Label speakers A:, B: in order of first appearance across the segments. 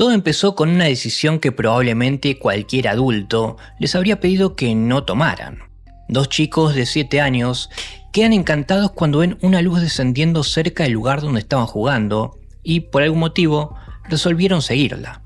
A: Todo empezó con una decisión que probablemente cualquier adulto les habría pedido que no tomaran. Dos chicos de 7 años quedan encantados cuando ven una luz descendiendo cerca del lugar donde estaban jugando y, por algún motivo, resolvieron seguirla.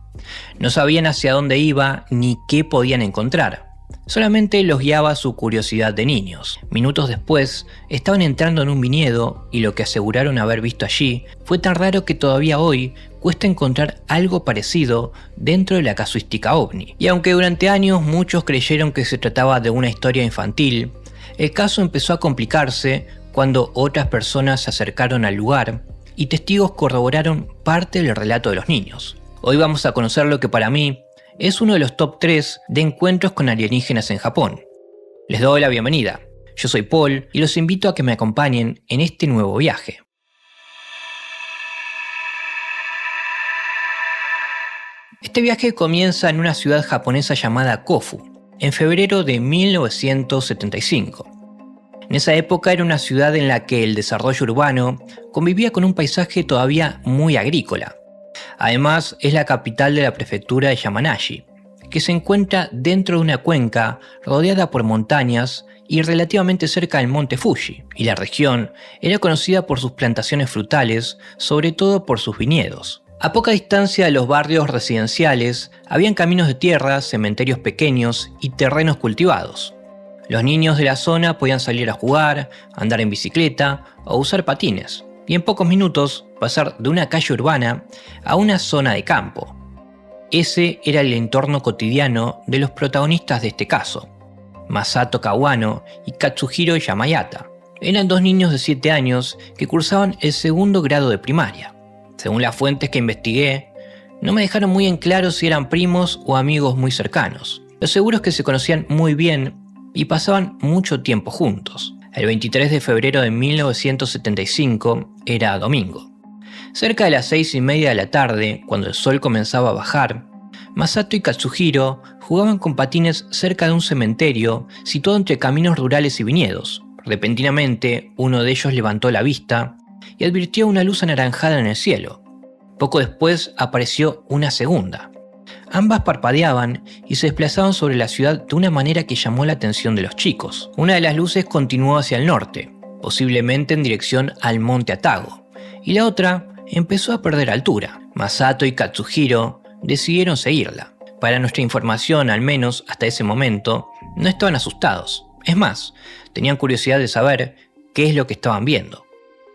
A: No sabían hacia dónde iba ni qué podían encontrar. Solamente los guiaba su curiosidad de niños. Minutos después, estaban entrando en un viñedo y lo que aseguraron haber visto allí fue tan raro que todavía hoy cuesta encontrar algo parecido dentro de la casuística ovni. Y aunque durante años muchos creyeron que se trataba de una historia infantil, el caso empezó a complicarse cuando otras personas se acercaron al lugar y testigos corroboraron parte del relato de los niños. Hoy vamos a conocer lo que para mí es uno de los top 3 de encuentros con alienígenas en Japón. Les doy la bienvenida. Yo soy Paul y los invito a que me acompañen en este nuevo viaje. Este viaje comienza en una ciudad japonesa llamada Kofu, en febrero de 1975. En esa época era una ciudad en la que el desarrollo urbano convivía con un paisaje todavía muy agrícola. Además, es la capital de la prefectura de Yamanashi, que se encuentra dentro de una cuenca rodeada por montañas y relativamente cerca del monte Fuji, y la región era conocida por sus plantaciones frutales, sobre todo por sus viñedos. A poca distancia de los barrios residenciales, habían caminos de tierra, cementerios pequeños y terrenos cultivados. Los niños de la zona podían salir a jugar, andar en bicicleta o usar patines, y en pocos minutos pasar de una calle urbana a una zona de campo. Ese era el entorno cotidiano de los protagonistas de este caso, Masato Kawano y Katsuhiro Yamayata. Eran dos niños de 7 años que cursaban el segundo grado de primaria. Según las fuentes que investigué, no me dejaron muy en claro si eran primos o amigos muy cercanos. Lo seguro es que se conocían muy bien y pasaban mucho tiempo juntos. El 23 de febrero de 1975 era domingo. Cerca de las 6:30 de la tarde, cuando el sol comenzaba a bajar, Masato y Katsuhiro jugaban con patines cerca de un cementerio situado entre caminos rurales y viñedos. Repentinamente, uno de ellos levantó la vista y advirtió una luz anaranjada en el cielo. Poco después apareció una segunda. Ambas parpadeaban y se desplazaban sobre la ciudad de una manera que llamó la atención de los chicos. Una de las luces continuó hacia el norte, posiblemente en dirección al monte Atago, y la otra empezó a perder altura. Masato y Katsuhiro decidieron seguirla. Para nuestra información, al menos hasta ese momento, no estaban asustados. Es más, tenían curiosidad de saber qué es lo que estaban viendo.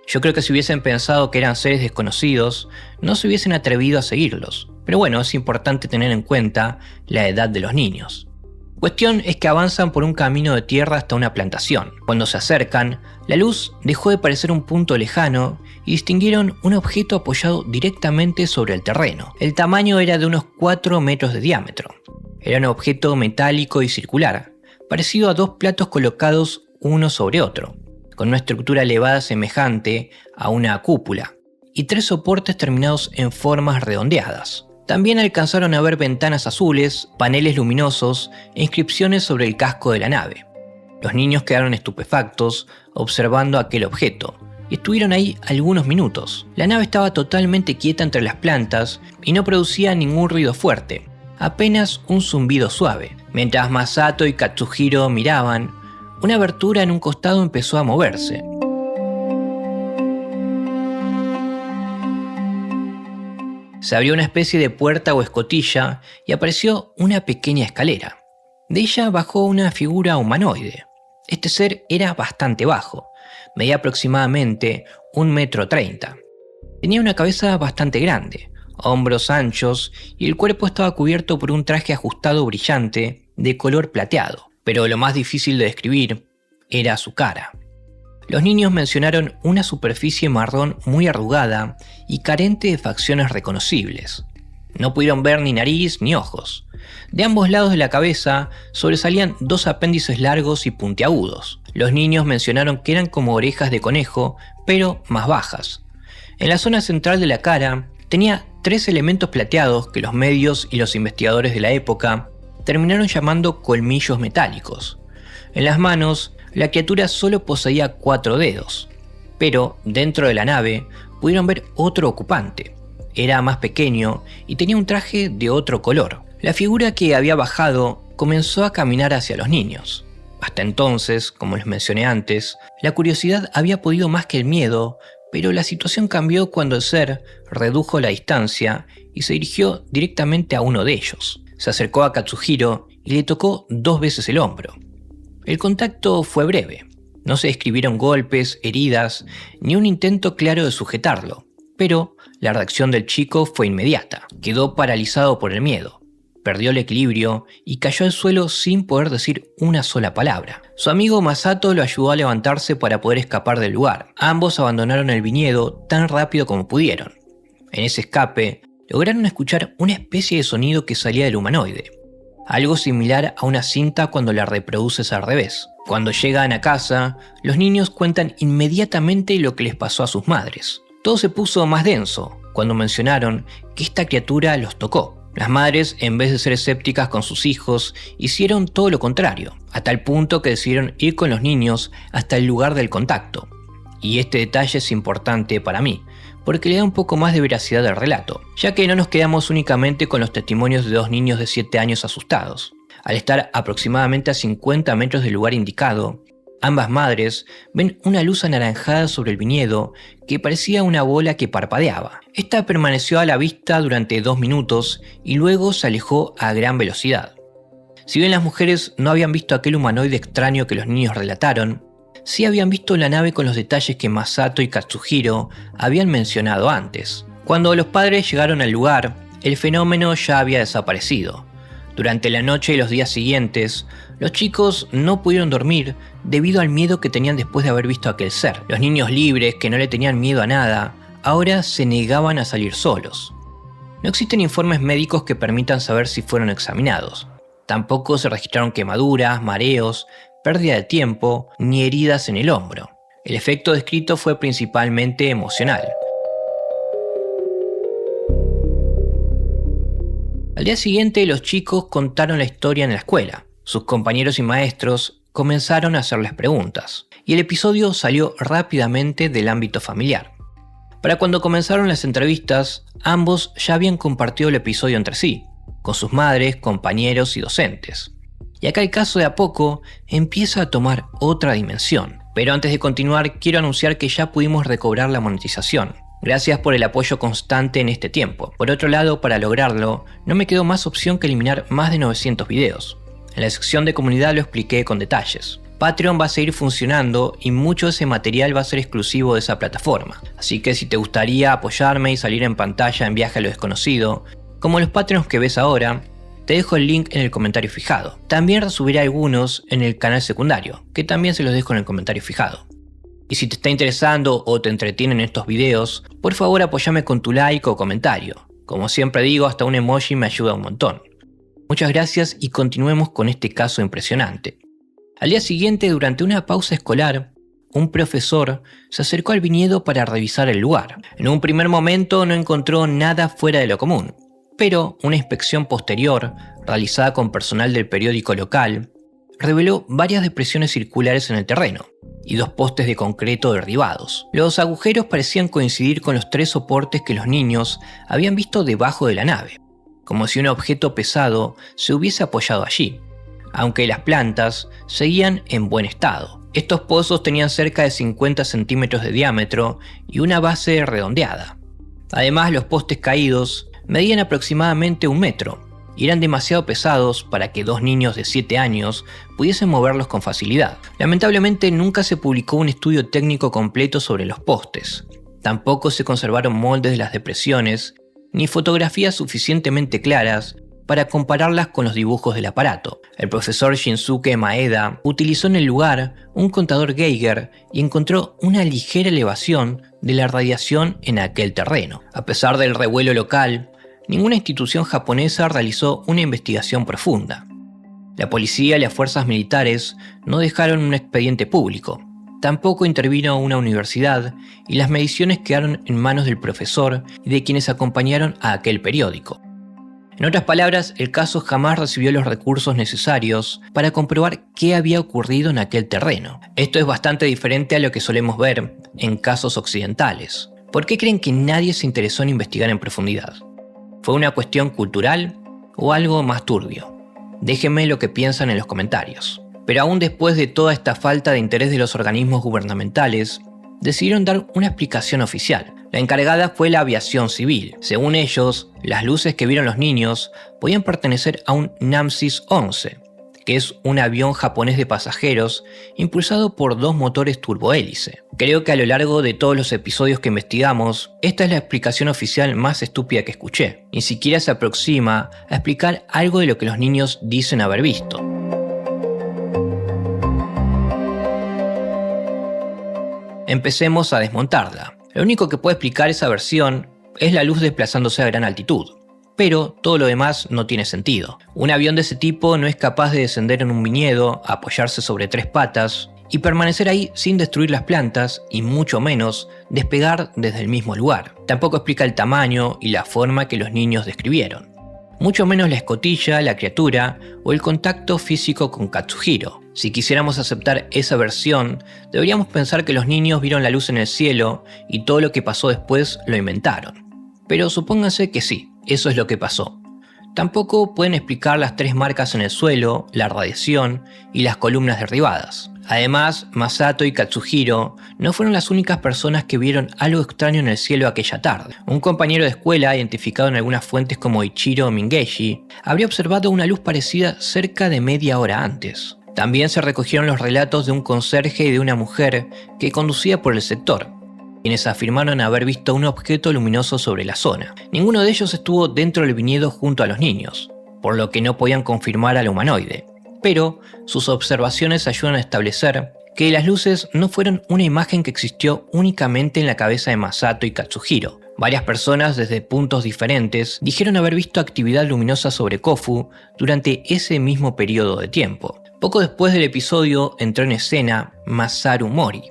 A: Yo creo que si hubiesen pensado que eran seres desconocidos, no se hubiesen atrevido a seguirlos. Pero bueno, es importante tener en cuenta la edad de los niños. Cuestión es que avanzan por un camino de tierra hasta una plantación. Cuando se acercan, la luz dejó de parecer un punto lejano y distinguieron un objeto apoyado directamente sobre el terreno. El tamaño era de unos 4 metros de diámetro. Era un objeto metálico y circular, parecido a dos platos colocados uno sobre otro, con una estructura elevada semejante a una cúpula, y 3 soportes terminados en formas redondeadas. También alcanzaron a ver ventanas azules, paneles luminosos e inscripciones sobre el casco de la nave. Los niños quedaron estupefactos observando aquel objeto, y estuvieron ahí algunos minutos. La nave estaba totalmente quieta entre las plantas y no producía ningún ruido fuerte, apenas un zumbido suave. Mientras Masato y Katsuhiro miraban, una abertura en un costado empezó a moverse. Se abrió una especie de puerta o escotilla y apareció una pequeña escalera. De ella bajó una figura humanoide. Este ser era bastante bajo, medía aproximadamente 1,30 m. Tenía una cabeza bastante grande, hombros anchos y el cuerpo estaba cubierto por un traje ajustado brillante de color plateado. Pero lo más difícil de describir era su cara. Los niños mencionaron una superficie marrón muy arrugada y carente de facciones reconocibles. No pudieron ver ni nariz ni ojos. De ambos lados de la cabeza sobresalían 2 apéndices largos y puntiagudos. Los niños mencionaron que eran como orejas de conejo, pero más bajas. En la zona central de la cara tenía 3 elementos plateados que los medios y los investigadores de la época terminaron llamando colmillos metálicos. En las manos, la criatura solo poseía 4 dedos, pero dentro de la nave pudieron ver otro ocupante. era más pequeño y tenía un traje de otro color. La figura que había bajado comenzó a caminar hacia los niños. Hasta entonces, como les mencioné antes, la curiosidad había podido más que el miedo, pero la situación cambió cuando el ser redujo la distancia y se dirigió directamente a uno de ellos. Se acercó a Katsuhiro y le tocó 2 veces el hombro. El contacto fue breve. No se describieron golpes, heridas, ni un intento claro de sujetarlo, pero la reacción del chico fue inmediata. Quedó paralizado por el miedo. Perdió el equilibrio y cayó al suelo sin poder decir una sola palabra. Su amigo Masato lo ayudó a levantarse para poder escapar del lugar. Ambos abandonaron el viñedo tan rápido como pudieron. En ese escape, lograron escuchar una especie de sonido que salía del humanoide. Algo similar a una cinta cuando la reproduces al revés. Cuando llegan a casa, los niños cuentan inmediatamente lo que les pasó a sus madres. Todo se puso más denso cuando mencionaron que esta criatura los tocó. Las madres, en vez de ser escépticas con sus hijos, hicieron todo lo contrario, a tal punto que decidieron ir con los niños hasta el lugar del contacto. Y este detalle es importante para mí, porque le da un poco más de veracidad al relato, ya que no nos quedamos únicamente con los testimonios de 2 niños de 7 años asustados. Al estar aproximadamente a 50 metros del lugar indicado, ambas madres ven una luz anaranjada sobre el viñedo que parecía una bola que parpadeaba. Esta permaneció a la vista durante 2 minutos y luego se alejó a gran velocidad. Si bien las mujeres no habían visto aquel humanoide extraño que los niños relataron, sí habían visto la nave con los detalles que Masato y Katsuhiro habían mencionado antes. Cuando los padres llegaron al lugar, el fenómeno ya había desaparecido. Durante la noche y los días siguientes, los chicos no pudieron dormir debido al miedo que tenían después de haber visto a aquel ser. Los niños libres, que no le tenían miedo a nada, ahora se negaban a salir solos. No existen informes médicos que permitan saber si fueron examinados. Tampoco se registraron quemaduras, mareos, pérdida de tiempo, ni heridas en el hombro. El efecto descrito fue principalmente emocional. Al día siguiente, los chicos contaron la historia en la escuela. Sus compañeros y maestros comenzaron a hacerles preguntas, y el episodio salió rápidamente del ámbito familiar. Para cuando comenzaron las entrevistas, ambos ya habían compartido el episodio entre sí, con sus madres, compañeros y docentes. Y acá el caso de a poco empieza a tomar otra dimensión. Pero antes de continuar, quiero anunciar que ya pudimos recobrar la monetización. Gracias por el apoyo constante en este tiempo. Por otro lado, para lograrlo, no me quedó más opción que eliminar más de 900 videos. En la sección de comunidad lo expliqué con detalles. Patreon va a seguir funcionando y mucho de ese material va a ser exclusivo de esa plataforma. Así que si te gustaría apoyarme y salir en pantalla en Viaje a lo Desconocido, como los Patreons que ves ahora, te dejo el link en el comentario fijado. También subiré algunos en el canal secundario, que también se los dejo en el comentario fijado. Y si te está interesando o te entretienen estos videos, por favor apóyame con tu like o comentario. Como siempre digo, hasta un emoji me ayuda un montón. Muchas gracias y continuemos con este caso impresionante. Al día siguiente, durante una pausa escolar, un profesor se acercó al viñedo para revisar el lugar. En un primer momento no encontró nada fuera de lo común, pero una inspección posterior, realizada con personal del periódico local, reveló varias depresiones circulares en el terreno y 2 postes de concreto derribados. Los agujeros parecían coincidir con los 3 soportes que los niños habían visto debajo de la nave, como si un objeto pesado se hubiese apoyado allí, aunque las plantas seguían en buen estado. Estos pozos tenían cerca de 50 centímetros de diámetro y una base redondeada. Además, los postes caídos medían aproximadamente 1 metro y eran demasiado pesados para que 2 niños de 7 años pudiesen moverlos con facilidad. Lamentablemente nunca se publicó un estudio técnico completo sobre los postes. Tampoco se conservaron moldes de las depresiones ni fotografías suficientemente claras para compararlas con los dibujos del aparato. El profesor Shinsuke Maeda utilizó en el lugar un contador Geiger y encontró una ligera elevación de la radiación en aquel terreno. A pesar del revuelo local, ninguna institución japonesa realizó una investigación profunda. La policía y las fuerzas militares no dejaron un expediente público. Tampoco intervino una universidad y las mediciones quedaron en manos del profesor y de quienes acompañaron a aquel periódico. En otras palabras, el caso jamás recibió los recursos necesarios para comprobar qué había ocurrido en aquel terreno. Esto es bastante diferente a lo que solemos ver en casos occidentales. ¿Por qué creen que nadie se interesó en investigar en profundidad? ¿Fue una cuestión cultural o algo más turbio? Déjenme lo que piensan en los comentarios. Pero aún después de toda esta falta de interés de los organismos gubernamentales, decidieron dar una explicación oficial. La encargada fue la aviación civil. Según ellos, las luces que vieron los niños podían pertenecer a un Namsis 11, que es un avión japonés de pasajeros impulsado por 2 motores turbohélice. Creo que a lo largo de todos los episodios que investigamos, esta es la explicación oficial más estúpida que escuché. Ni siquiera se aproxima a explicar algo de lo que los niños dicen haber visto. Empecemos a desmontarla. Lo único que puede explicar esa versión es la luz desplazándose a gran altitud. Pero todo lo demás no tiene sentido. Un avión de ese tipo no es capaz de descender en un viñedo, apoyarse sobre 3 patas y permanecer ahí sin destruir las plantas y mucho menos despegar desde el mismo lugar. Tampoco explica el tamaño y la forma que los niños describieron. Mucho menos la escotilla, la criatura o el contacto físico con Katsuhiro. Si quisiéramos aceptar esa versión, deberíamos pensar que los niños vieron la luz en el cielo y todo lo que pasó después lo inventaron. Pero supónganse que sí, eso es lo que pasó. Tampoco pueden explicar las 3 marcas en el suelo, la radiación y las columnas derribadas. Además, Masato y Katsuhiro no fueron las únicas personas que vieron algo extraño en el cielo aquella tarde. Un compañero de escuela, identificado en algunas fuentes como Ichiro Mingeshi, habría observado una luz parecida cerca de media hora antes. También se recogieron los relatos de un conserje y de una mujer que conducía por el sector, quienes afirmaron haber visto un objeto luminoso sobre la zona. Ninguno de ellos estuvo dentro del viñedo junto a los niños, por lo que no podían confirmar al humanoide. Pero sus observaciones ayudan a establecer que las luces no fueron una imagen que existió únicamente en la cabeza de Masato y Katsuhiro. Varias personas desde puntos diferentes dijeron haber visto actividad luminosa sobre Kofu durante ese mismo periodo de tiempo. Poco después del episodio entró en escena Masaru Mori,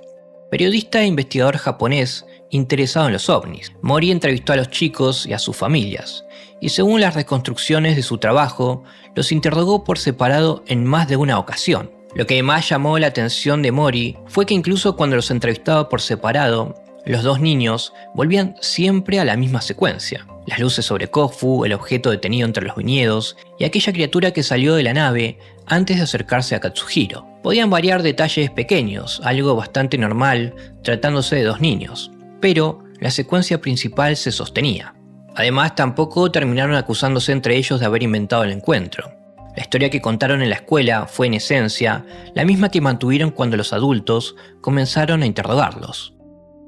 A: periodista e investigador japonés interesado en los ovnis. Mori entrevistó a los chicos y a sus familias, y según las reconstrucciones de su trabajo, los interrogó por separado en más de una ocasión. Lo que más llamó la atención de Mori fue que incluso cuando los entrevistaba por separado, los 2 niños volvían siempre a la misma secuencia. Las luces sobre Kofu, el objeto detenido entre los viñedos y aquella criatura que salió de la nave antes de acercarse a Katsuhiro. Podían variar detalles pequeños, algo bastante normal tratándose de 2 niños, pero la secuencia principal se sostenía. Además, tampoco terminaron acusándose entre ellos de haber inventado el encuentro. La historia que contaron en la escuela fue en esencia la misma que mantuvieron cuando los adultos comenzaron a interrogarlos.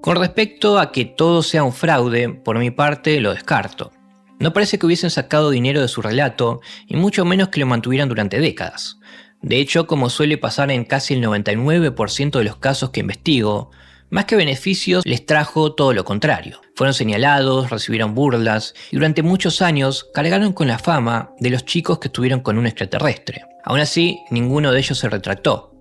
A: Con respecto a que todo sea un fraude, por mi parte lo descarto. No parece que hubiesen sacado dinero de su relato y mucho menos que lo mantuvieran durante décadas. De hecho, como suele pasar en casi el 99% de los casos que investigo, más que beneficios les trajo todo lo contrario. Fueron señalados, recibieron burlas y durante muchos años cargaron con la fama de los chicos que estuvieron con un extraterrestre. Aún así, ninguno de ellos se retractó.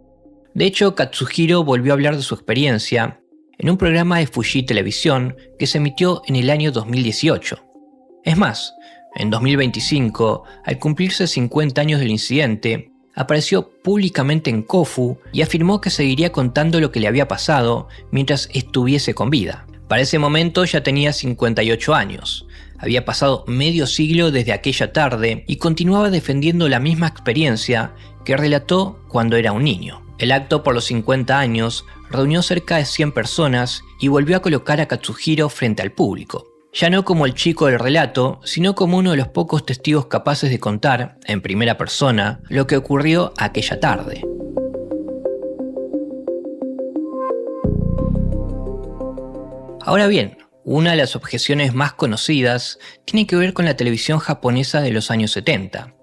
A: De hecho, Katsuhiro volvió a hablar de su experiencia en un programa de Fuji Televisión que se emitió en el año 2018. Es más, en 2025, al cumplirse 50 años del incidente, apareció públicamente en Kofu y afirmó que seguiría contando lo que le había pasado mientras estuviese con vida. Para ese momento ya tenía 58 años. Había pasado medio siglo desde aquella tarde y continuaba defendiendo la misma experiencia que relató cuando era un niño. El acto por los 50 años reunió cerca de 100 personas y volvió a colocar a Katsuhiro frente al público. Ya no como el chico del relato, sino como uno de los pocos testigos capaces de contar, en primera persona, lo que ocurrió aquella tarde. Ahora bien, una de las objeciones más conocidas tiene que ver con la televisión japonesa de los años 70.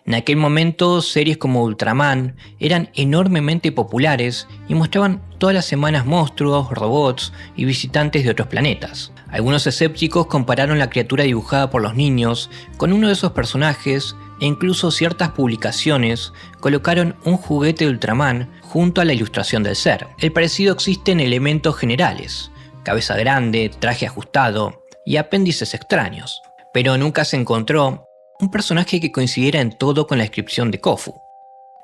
A: En aquel momento, series como Ultraman eran enormemente populares y mostraban todas las semanas monstruos, robots y visitantes de otros planetas. Algunos escépticos compararon la criatura dibujada por los niños con uno de esos personajes e incluso ciertas publicaciones colocaron un juguete de Ultraman junto a la ilustración del ser. El parecido existe en elementos generales: cabeza grande, traje ajustado y apéndices extraños, pero nunca se encontró un personaje que coincidiera en todo con la descripción de Kofu.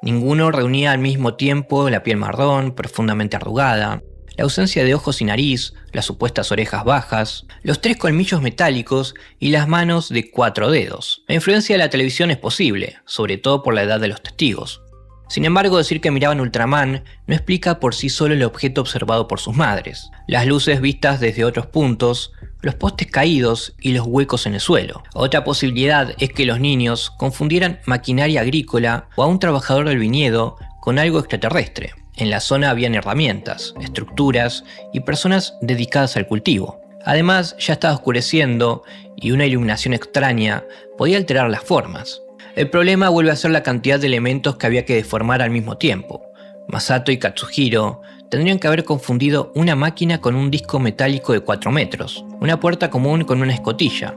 A: Ninguno reunía al mismo tiempo la piel marrón, profundamente arrugada, la ausencia de ojos y nariz, las supuestas orejas bajas, los 3 colmillos metálicos y las manos de 4 dedos. La influencia de la televisión es posible, sobre todo por la edad de los testigos. Sin embargo, decir que miraban Ultraman no explica por sí solo el objeto observado por sus madres. Las luces vistas desde otros puntos, los postes caídos y los huecos en el suelo. Otra posibilidad es que los niños confundieran maquinaria agrícola o a un trabajador del viñedo con algo extraterrestre. En la zona habían herramientas, estructuras y personas dedicadas al cultivo. Además, ya estaba oscureciendo y una iluminación extraña podía alterar las formas. El problema vuelve a ser la cantidad de elementos que había que deformar al mismo tiempo. Masato y Katsuhiro tendrían que haber confundido una máquina con un disco metálico de 4 metros, una puerta común con una escotilla,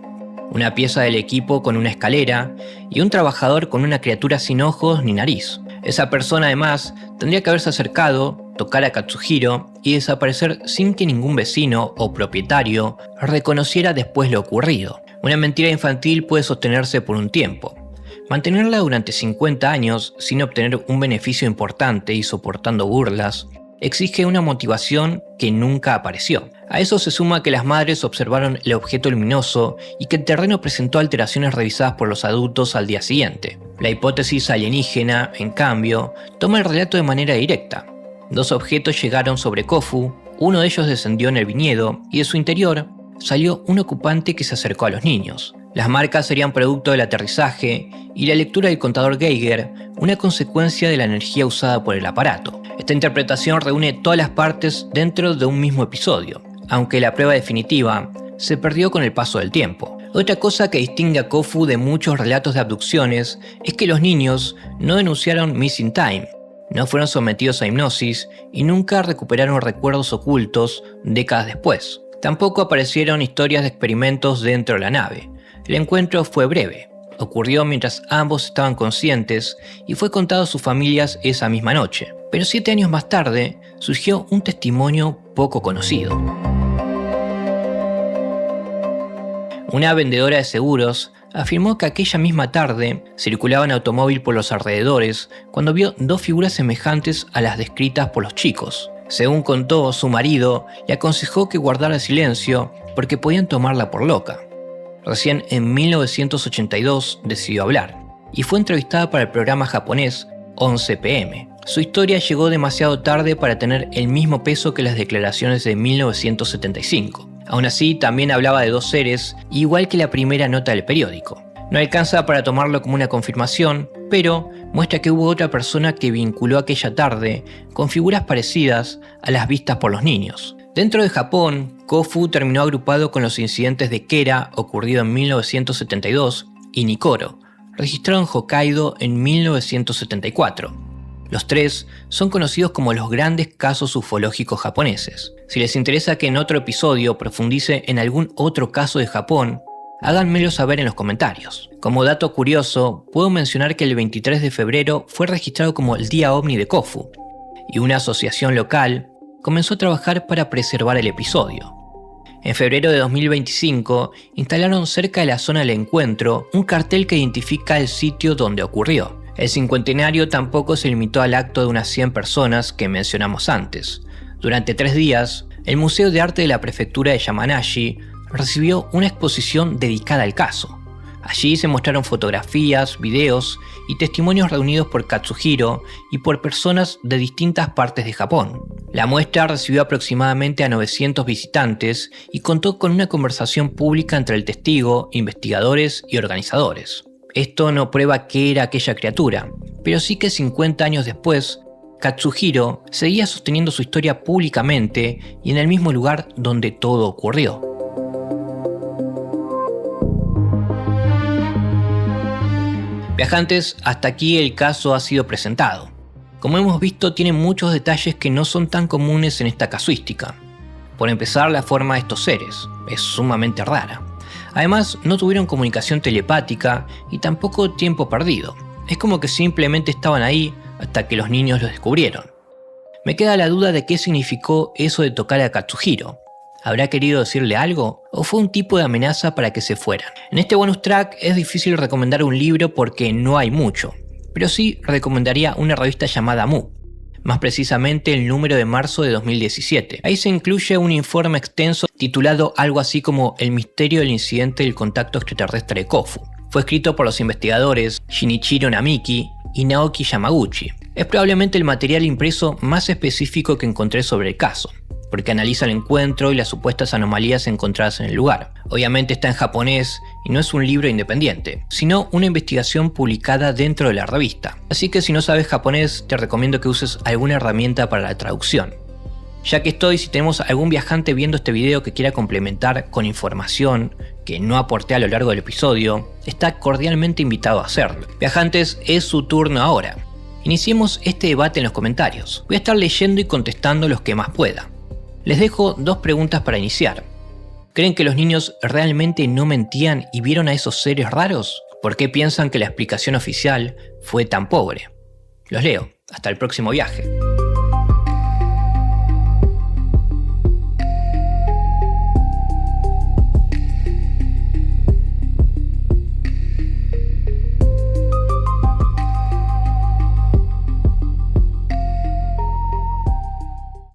A: una pieza del equipo con una escalera y un trabajador con una criatura sin ojos ni nariz. Esa persona además tendría que haberse acercado, tocar a Katsuhiro y desaparecer sin que ningún vecino o propietario reconociera después lo ocurrido. Una mentira infantil puede sostenerse por un tiempo. Mantenerla durante 50 años sin obtener un beneficio importante y soportando burlas exige una motivación que nunca apareció. A eso se suma que las madres observaron el objeto luminoso y que el terreno presentó alteraciones revisadas por los adultos al día siguiente. La hipótesis alienígena, en cambio, toma el relato de manera directa. 2 objetos llegaron sobre Kofu, uno de ellos descendió en el viñedo y de su interior salió un ocupante que se acercó a los niños. Las marcas serían producto del aterrizaje y la lectura del contador Geiger, una consecuencia de la energía usada por el aparato. Esta interpretación reúne todas las partes dentro de un mismo episodio, aunque la prueba definitiva se perdió con el paso del tiempo. Otra cosa que distingue a Kofu de muchos relatos de abducciones es que los niños no denunciaron Missing Time, no fueron sometidos a hipnosis y nunca recuperaron recuerdos ocultos décadas después. Tampoco aparecieron historias de experimentos dentro de la nave. El encuentro fue breve, ocurrió mientras ambos estaban conscientes y fue contado a sus familias esa misma noche. Pero 7 años más tarde surgió un testimonio poco conocido. Una vendedora de seguros afirmó que aquella misma tarde circulaba en automóvil por los alrededores cuando vio 2 figuras semejantes a las descritas por los chicos. Según contó, su marido le aconsejó que guardara silencio porque podían tomarla por loca. Recién en 1982 decidió hablar y fue entrevistada para el programa japonés 11 PM. Su historia llegó demasiado tarde para tener el mismo peso que las declaraciones de 1975. Aún así, también hablaba de 2 seres, igual que la primera nota del periódico. No alcanza para tomarlo como una confirmación, pero muestra que hubo otra persona que vinculó aquella tarde con figuras parecidas a las vistas por los niños. Dentro de Japón, Kofu terminó agrupado con los incidentes de Kera, ocurrido en 1972, y Nikoro, registrado en Hokkaido en 1974. Los 3 son conocidos como los grandes casos ufológicos japoneses. Si les interesa que en otro episodio profundice en algún otro caso de Japón, háganmelo saber en los comentarios. Como dato curioso, puedo mencionar que el 23 de febrero fue registrado como el Día OVNI de Kofu, y una asociación local comenzó a trabajar para preservar el episodio. En febrero de 2025 instalaron cerca de la zona del encuentro un cartel que identifica el sitio donde ocurrió. El cincuentenario tampoco se limitó al acto de unas 100 personas que mencionamos antes. Durante 3 días, el Museo de Arte de la Prefectura de Yamanashi recibió una exposición dedicada al caso. Allí se mostraron fotografías, videos y testimonios reunidos por Katsuhiro y por personas de distintas partes de Japón. La muestra recibió aproximadamente a 900 visitantes y contó con una conversación pública entre el testigo, investigadores y organizadores. Esto no prueba qué era aquella criatura, pero sí que 50 años después, Katsuhiro seguía sosteniendo su historia públicamente y en el mismo lugar donde todo ocurrió. Viajantes, hasta aquí el caso ha sido presentado. Como hemos visto, tiene muchos detalles que no son tan comunes en esta casuística. Por empezar, la forma de estos seres es sumamente rara. Además, no tuvieron comunicación telepática y tampoco tiempo perdido. Es como que simplemente estaban ahí hasta que los niños los descubrieron. Me queda la duda de qué significó eso de tocar a Katsuhiro. ¿Habrá querido decirle algo? ¿O fue un tipo de amenaza para que se fueran? En este bonus track es difícil recomendar un libro porque no hay mucho, pero sí recomendaría una revista llamada Mu. más precisamente el número de marzo de 2017. Ahí se incluye un informe extenso titulado algo así como El misterio del incidente del contacto extraterrestre de Kofu. Fue escrito por los investigadores Shinichiro Namiki y Naoki Yamaguchi. Es probablemente el material impreso más específico que encontré sobre el caso, porque analiza el encuentro y las supuestas anomalías encontradas en el lugar. Obviamente está en japonés y no es un libro independiente, sino una investigación publicada dentro de la revista. Así que si no sabes japonés, te recomiendo que uses alguna herramienta para la traducción. Ya que estoy, si tenemos algún viajante viendo este video que quiera complementar con información que no aporté a lo largo del episodio, está cordialmente invitado a hacerlo. Viajantes, es su turno ahora. Iniciemos este debate en los comentarios. Voy a estar leyendo y contestando los que más pueda. Les dejo dos preguntas para iniciar. ¿Creen que los niños realmente no mentían y vieron a esos seres raros? ¿Por qué piensan que la explicación oficial fue tan pobre? Los leo. Hasta el próximo viaje.